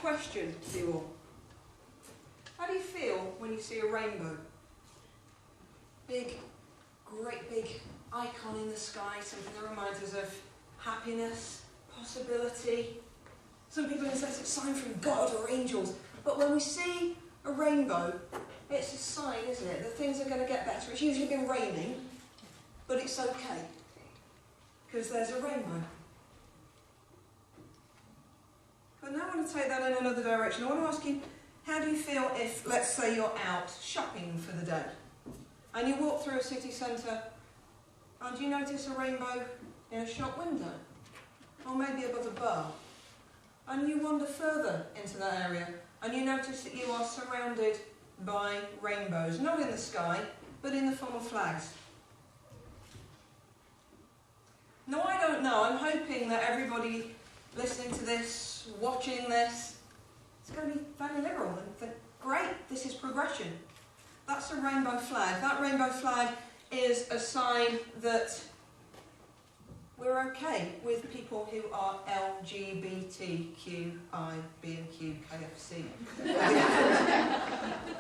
question to you all. How do you feel when you see a rainbow? Big, great big icon in the sky, something that reminds us of happiness, possibility. Some people say it's a sign from God or angels, but when we see a rainbow, it's a sign, isn't it, that things are going to get better. It's usually been raining, but it's okay, because there's a rainbow. But now I want to take that in another direction. I want to ask you, how do you feel if, let's say, you're out shopping for the day, and you walk through a city centre, and you notice a rainbow in a shop window, or maybe above a bar, and you wander further into that area, and you notice that you are surrounded by rainbows, not in the sky, but in the form of flags. Now, I don't know, I'm hoping that everybody listening to this, watching this, is going to be very liberal and think, great, this is progression. That's a rainbow flag. That rainbow flag is a sign that we're okay with people who are LGBTQIBNQKFC.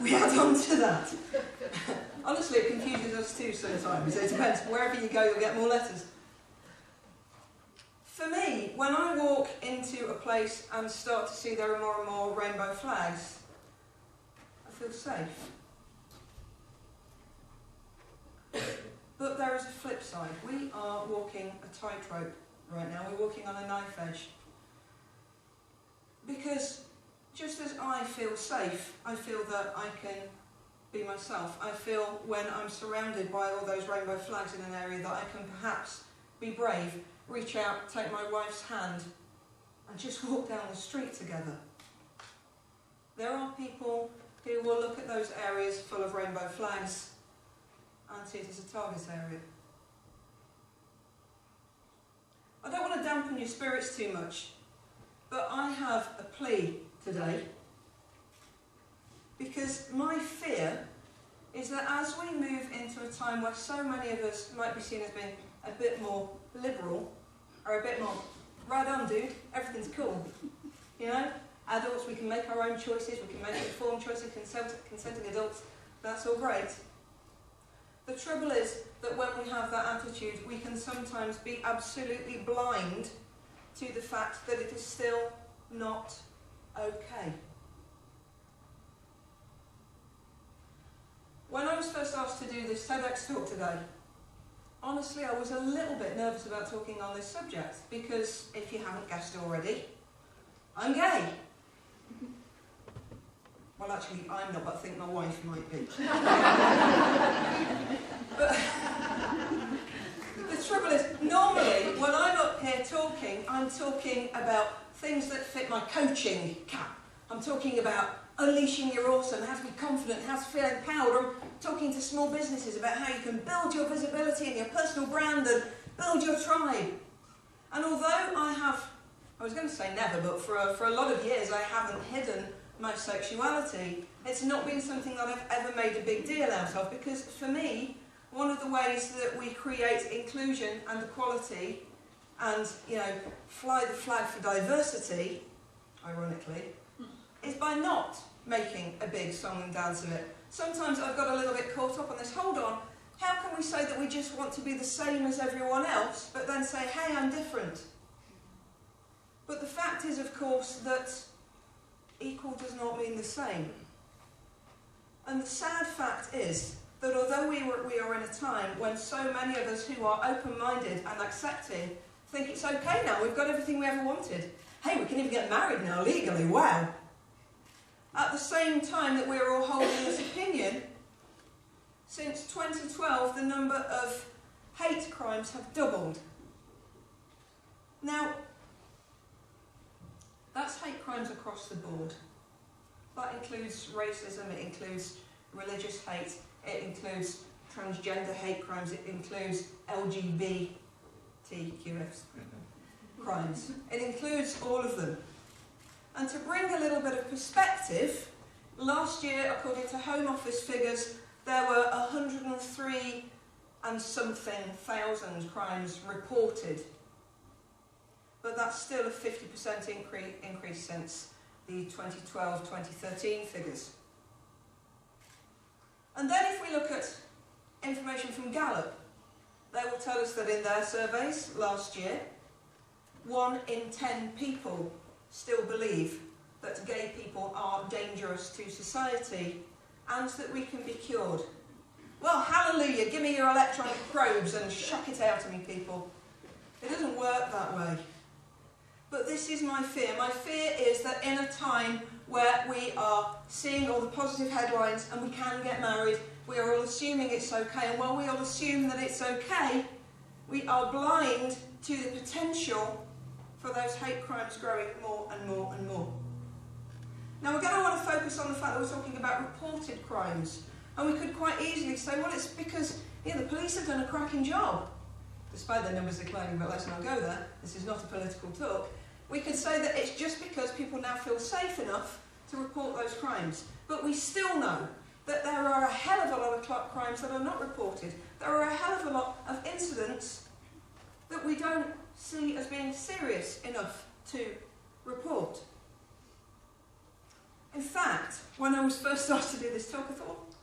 We add on to that. Honestly, it confuses us too sometimes. It depends. Wherever you go, you'll get more letters. For me, when I walk into a place and start to see there are more and more rainbow flags, I feel safe. But there is a flip side. We are walking a tightrope right now. We're walking on a knife edge. Because just as I feel safe, I feel that I can be myself. I feel when I'm surrounded by all those rainbow flags in an area that I can perhaps be brave, reach out, take my wife's hand, and just walk down the street together. There are people who will look at those areas full of rainbow flags and see it as a target area. I don't want to dampen your spirits too much, but I have a plea today, because my fear is that as we move into a time where so many of us might be seen as being a bit more liberal, or a bit more, right on dude, everything's cool, you know? Adults, we can make our own choices, we can make informed choices, consenting adults, that's all great. The trouble is that when we have that attitude, we can sometimes be absolutely blind to the fact that it is still not okay. When I was first asked to do this TEDx talk today, honestly, I was a little bit nervous about talking on this subject, because if you haven't guessed already, I'm gay. Well, actually, I'm not, but I think my wife might be. But the trouble is, normally, when I'm up here talking, I'm talking about things that fit my coaching cap. I'm talking about unleashing your awesome, how to be confident, how to feel empowered. I'm talking to small businesses about how you can build your visibility and your personal brand and build your tribe. And although I was going to say never, but for a lot of years I haven't hidden my sexuality, it's not been something that I've ever made a big deal out of, because for me, one of the ways that we create inclusion and equality and, you know, fly the flag for diversity, ironically, is by not making a big song and dance of it. Sometimes I've got a little bit caught up on this. Hold on, how can we say that we just want to be the same as everyone else, but then say, hey, I'm different? But the fact is, of course, that equal does not mean the same. And the sad fact is that although we are in a time when so many of us who are open-minded and accepting think it's okay now, we've got everything we ever wanted. Hey, we can even get married now legally, wow. At the same time that we're all holding this opinion, since 2012 the number of hate crimes have doubled. Now, that's hate crimes across the board. That includes racism, it includes religious hate, it includes transgender hate crimes, it includes LGBTQF crimes. It includes all of them. And to bring a little bit of perspective, last year, according to Home Office figures, there were 103 and something thousand crimes reported. But that's still a 50% increase since the 2012-2013 figures. And then if we look at information from Gallup, they will tell us that in their surveys last year, 1 in 10 people still believe that gay people are dangerous to society and that we can be cured. Well, hallelujah, give me your electronic probes and shock it out of me, people. It doesn't work that way. But this is my fear. My fear is that in a time where we are seeing all the positive headlines and we can get married, we are all assuming it's okay, and while we all assume that it's okay, we are blind to the potential for those hate crimes growing more and more and more. Now we're going to want to focus on the fact that we're talking about reported crimes, and we could quite easily say, well, it's because the police have done a cracking job, despite the numbers they're claiming, but let's not go there. This is not a political talk. We could say that it's just because people now feel safe enough to report those crimes, but we still know that there are a hell of a lot of crimes that are not reported. There are a hell of a lot of incidents that we don't see as being serious enough to report. In fact, when I was first starting to do this talk, I thought,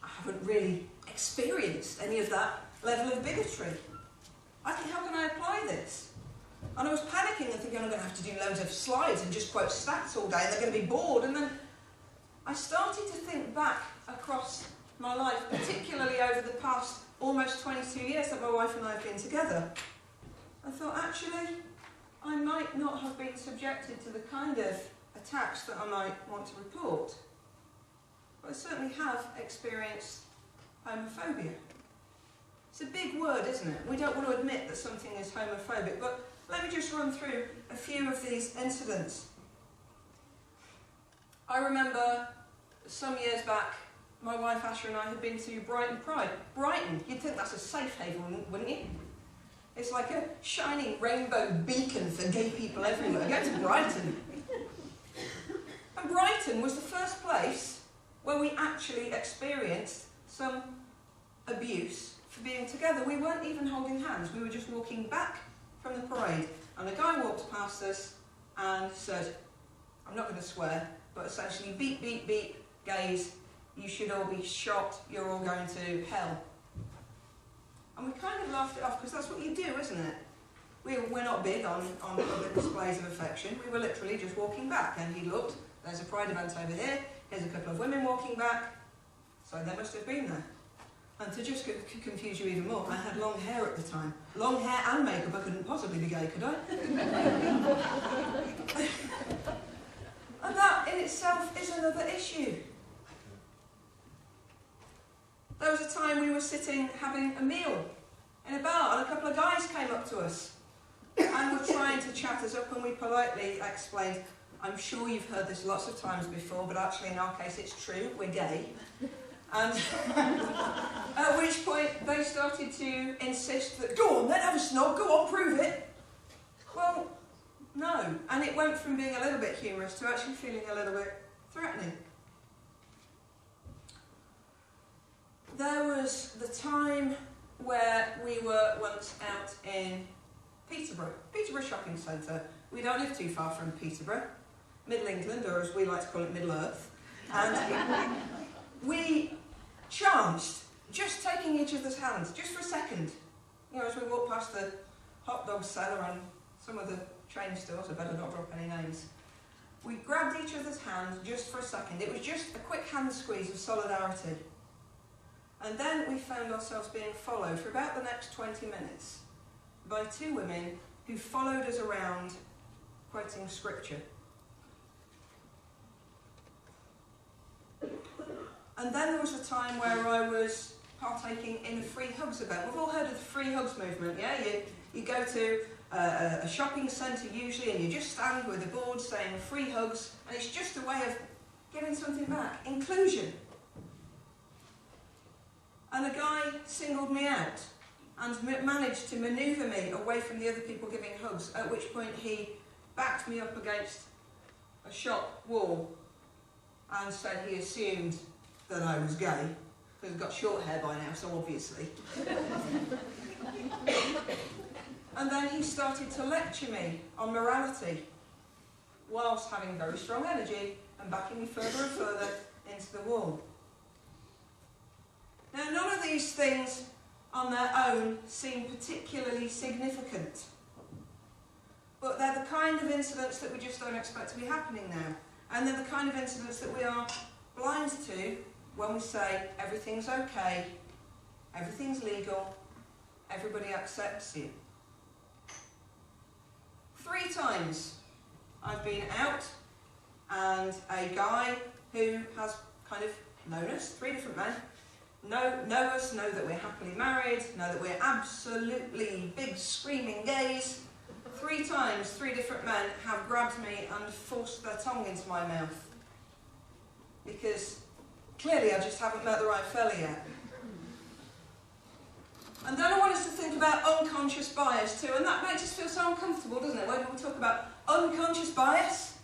I haven't really experienced any of that level of bigotry. I think, how can I apply this? And I was panicking and thinking, I'm going to have to do loads of slides and just quote stats all day, and they're going to be bored. And then I started to think back across my life, particularly over the past almost 22 years that my wife and I have been together. I thought, actually, I might not have been subjected to the kind of attacks that I might want to report. But I certainly have experienced homophobia. It's a big word, isn't it? We don't want to admit that something is homophobic, but let me just run through a few of these incidents. I remember some years back, my wife Asha and I had been to Brighton Pride. Brighton, you'd think that's a safe haven, wouldn't you? It's like a shining rainbow beacon for gay people everywhere. Go to Brighton. And Brighton was the first place where we actually experienced some abuse for being together. We weren't even holding hands. We were just walking back from the parade, and a guy walked past us and said, I'm not going to swear, but essentially, beep, beep, beep, gays, you should all be shot, you're all going to hell. And we kind of laughed it off, because that's what you do, isn't it? We're not big on public displays of affection. We were literally just walking back, and he looked, there's a pride event over here, here's a couple of women walking back, so they must have been there. And to just confuse you even more, I had long hair at the time. Long hair and makeup, I couldn't possibly be gay, could I? And that in itself is another issue. There was a time we were sitting having a meal in a bar, and a couple of guys came up to us and were trying to chat us up, and we politely explained, I'm sure you've heard this lots of times before, but actually in our case it's true, we're gay. And at which point they started to insist that, go on then, have a snog, go on, prove it. Well, no. And it went from being a little bit humorous to actually feeling a little bit threatening. There was the time where we were once out in Peterborough Shopping Centre. We don't live too far from Peterborough, Middle England, or as we like to call it, Middle Earth. And we chanced just taking each other's hands, just for a second. You know, as we walked past the hot dog seller and some of the chain stores, I better not drop any names. We grabbed each other's hands just for a second. It was just a quick hand squeeze of solidarity. And then we found ourselves being followed for about the next 20 minutes by two women who followed us around quoting scripture. And then there was a time where I was partaking in a free hugs event. We've all heard of the free hugs movement, yeah? You go to a shopping centre usually, and you just stand with a board saying free hugs, and it's just a way of giving something back. Inclusion. And a guy singled me out and managed to manoeuvre me away from the other people giving hugs, at which point he backed me up against a shop wall and said he assumed that I was gay, because I've got short hair by now, so obviously. And then he started to lecture me on morality. whilst having very strong energy and backing me further and further into the wall. Now, none of these things on their own seem particularly significant, but they're the kind of incidents that we just don't expect to be happening now, and they're the kind of incidents that we are blind to when we say everything's okay, everything's legal, everybody accepts you. 3 times I've been out and a guy who has kind of known us, 3 different men, know us, know that we're happily married, know that we're absolutely big screaming gays. 3 times, 3 different men have grabbed me and forced their tongue into my mouth. Because clearly I just haven't met the right fella yet. And then I want us to think about unconscious bias too, and that makes us feel so uncomfortable, doesn't it? When we talk about unconscious bias,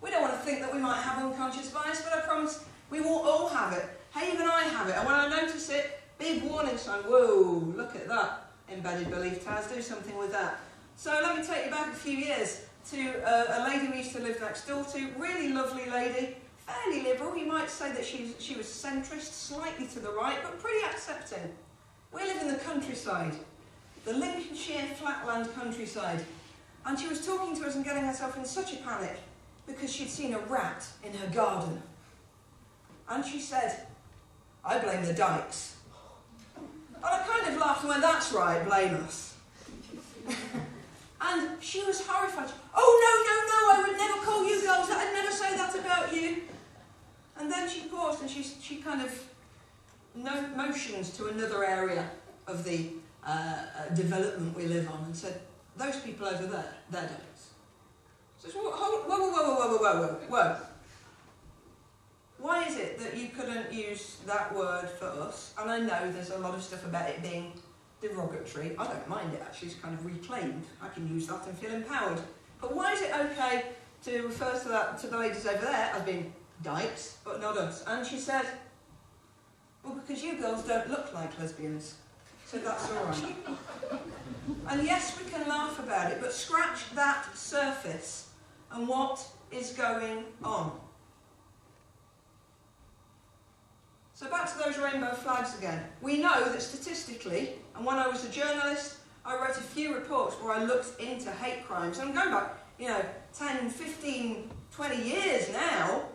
we don't want to think that we might have unconscious bias, but I promise we will all have it. Hey, even I have it, and when I notice it, big warning sign, whoa, look at that embedded belief, Taz, do something with that. So let me take you back a few years to a lady we used to live next door to, really lovely lady, fairly liberal. You might say that she was centrist, slightly to the right, but pretty accepting. We live in the countryside, the Lincolnshire flatland countryside, and she was talking to us and getting herself in such a panic because she'd seen a rat in her garden. And she said, "I blame the dykes." And I kind of laughed and went, "That's right, blame us." And she was horrified. "Oh, no, I would never call you girls that. I'd never say that about you." And then she paused and she kind of motions to another area of the development we live on and said, "Those people over there, they're dykes." So whoa. Why is it that you couldn't use that word for us? And I know there's a lot of stuff about it being derogatory. I don't mind it, actually. It's kind of reclaimed. I can use that and feel empowered. But why is it okay to refer to the ladies over there as being dykes, but not us? And she said, "Well, because you girls don't look like lesbians, so that's all right." And yes, we can laugh about it, but scratch that surface and what is going on. So back to those rainbow flags again. We know that statistically, and when I was a journalist, I wrote a few reports where I looked into hate crimes. And I'm going back, 10, 15, 20 years now,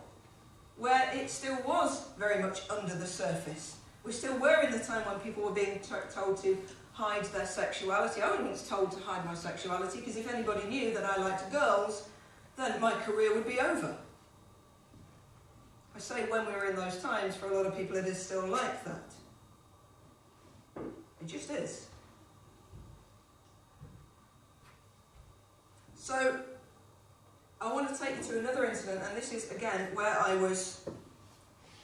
where it still was very much under the surface. We still were in the time when people were being told to hide their sexuality. I wasn't told to hide my sexuality, because if anybody knew that I liked girls, then my career would be over. I say when we were in those times, for a lot of people it is still like that. It just is. So, I want to take you to another incident, and this is, again, where I was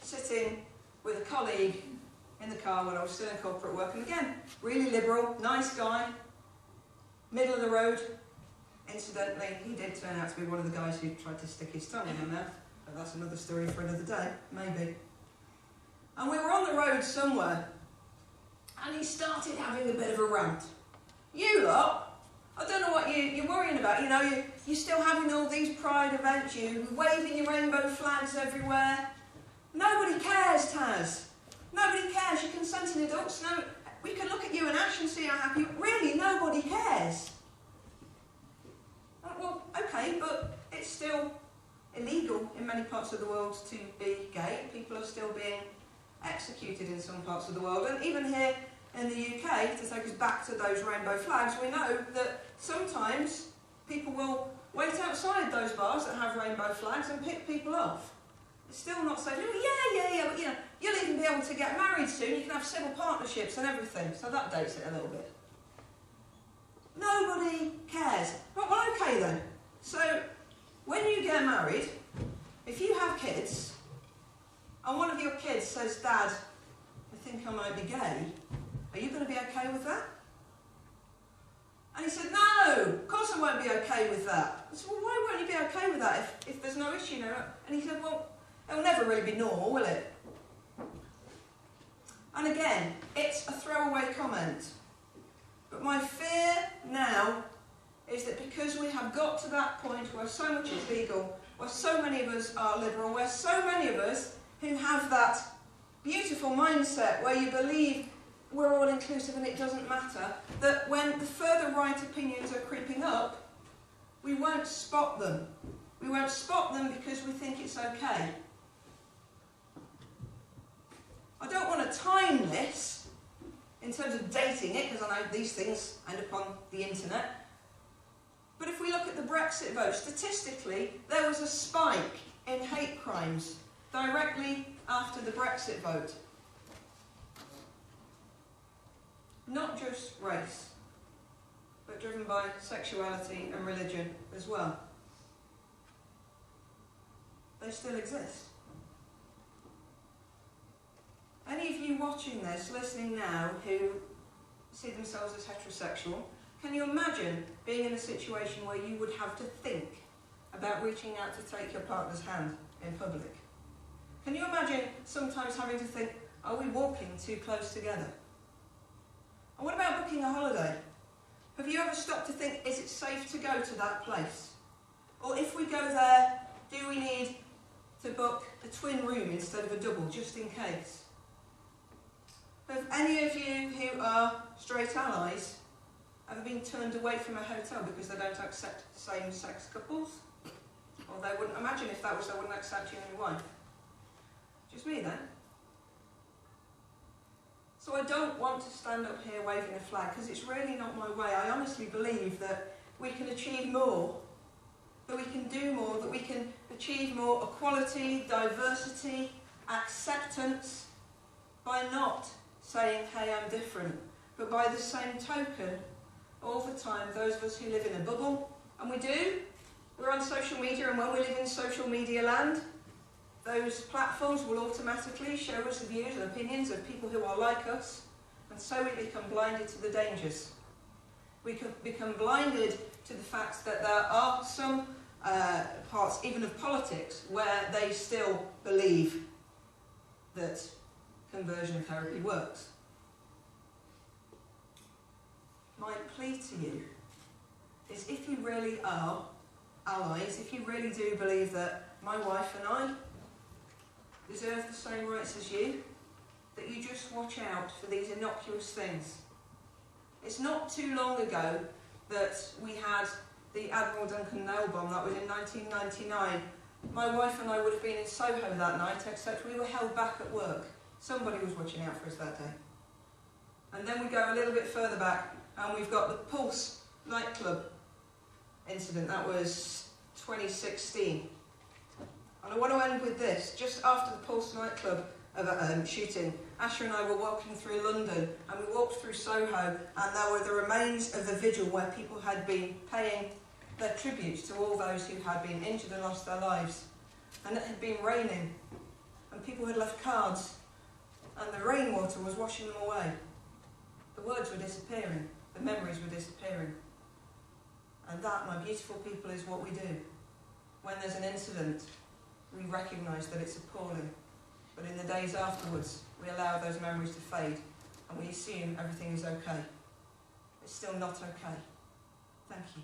sitting with a colleague in the car when I was still in corporate work, and again, really liberal, nice guy, middle of the road. Incidentally, he did turn out to be one of the guys who tried to stick his tongue in my mouth, but that's another story for another day, maybe. And we were on the road somewhere, and he started having a bit of a rant. "You lot, I don't know what you're worrying about, you're still having all these pride events, you're waving your rainbow flags everywhere. Nobody cares, Taz. Nobody cares, you're consenting adults. No, we can look at you and actually see how happy, really, nobody cares." Well, okay, but it's still illegal in many parts of the world to be gay. People are still being executed in some parts of the world. And even here in the UK, to take us back to those rainbow flags, we know that sometimes people will wait outside those bars that have rainbow flags and pick people off. It's still not safe. Yeah, but you'll even be able to get married soon. You can have civil partnerships and everything. So that dates it a little bit. Nobody cares. Well, okay then. So, when you get married, if you have kids, and one of your kids says, "Dad, I think I might be gay," are you going to be okay with that? And he said, "No, of course I won't be okay with that." I said, "Well, why won't you be okay with that if there's no issue?" And he said, "Well, it'll never really be normal, will it?" And again, it's a throwaway comment. But my fear now is that because we have got to that point where so much is legal, where so many of us are liberal, where so many of us who have that beautiful mindset where you believe we're all inclusive and it doesn't matter, that when the further right opinions are creeping up, we won't spot them. We won't spot them because we think it's okay. I don't want to time this in terms of dating it, because I know these things end up on the internet. But if we look at the Brexit vote, statistically, there was a spike in hate crimes directly after the Brexit vote. Not just race, but driven by sexuality and religion as well. They still exist. Any of you watching this, listening now, who see themselves as heterosexual, can you imagine being in a situation where you would have to think about reaching out to take your partner's hand in public? Can you imagine sometimes having to think, are we walking too close together? And what about booking a holiday? Have you ever stopped to think, is it safe to go to that place? Or if we go there, do we need to book a twin room instead of a double, just in case? Have any of you who are straight allies ever been turned away from a hotel because they don't accept same-sex couples? Or they wouldn't imagine if that was, they wouldn't accept you and your wife. Just me then. So I don't want to stand up here waving a flag, because it's really not my way. I honestly believe that we can achieve more, that we can do more, that we can achieve more equality, diversity, acceptance, by not saying, hey, I'm different, but by the same token, all the time, those of us who live in a bubble, and we do, we're on social media, and when we live in social media land, those platforms will automatically show us the views and opinions of people who are like us, and so we become blinded to the dangers. We can become blinded to the fact that there are some parts, even of politics, where they still believe that conversion therapy works. My plea to you is, if you really are allies, if you really do believe that my wife and I deserve the same rights as you, that you just watch out for these innocuous things. It's not too long ago that we had the Admiral Duncan nail bomb. That was in 1999. My wife and I would have been in Soho that night, except we were held back at work. Somebody was watching out for us that day. And then we go a little bit further back, and we've got the Pulse nightclub incident. That was 2016. And I want to end with this. Just after the Pulse nightclub shooting, Asher and I were walking through London, and we walked through Soho, and there were the remains of the vigil where people had been paying their tributes to all those who had been injured and lost their lives. And it had been raining, and people had left cards, and the rainwater was washing them away. The words were disappearing, the memories were disappearing. And that, my beautiful people, is what we do. When there's an incident, we recognise that it's appalling. But in the days afterwards, we allow those memories to fade, and we assume everything is okay. It's still not okay. Thank you.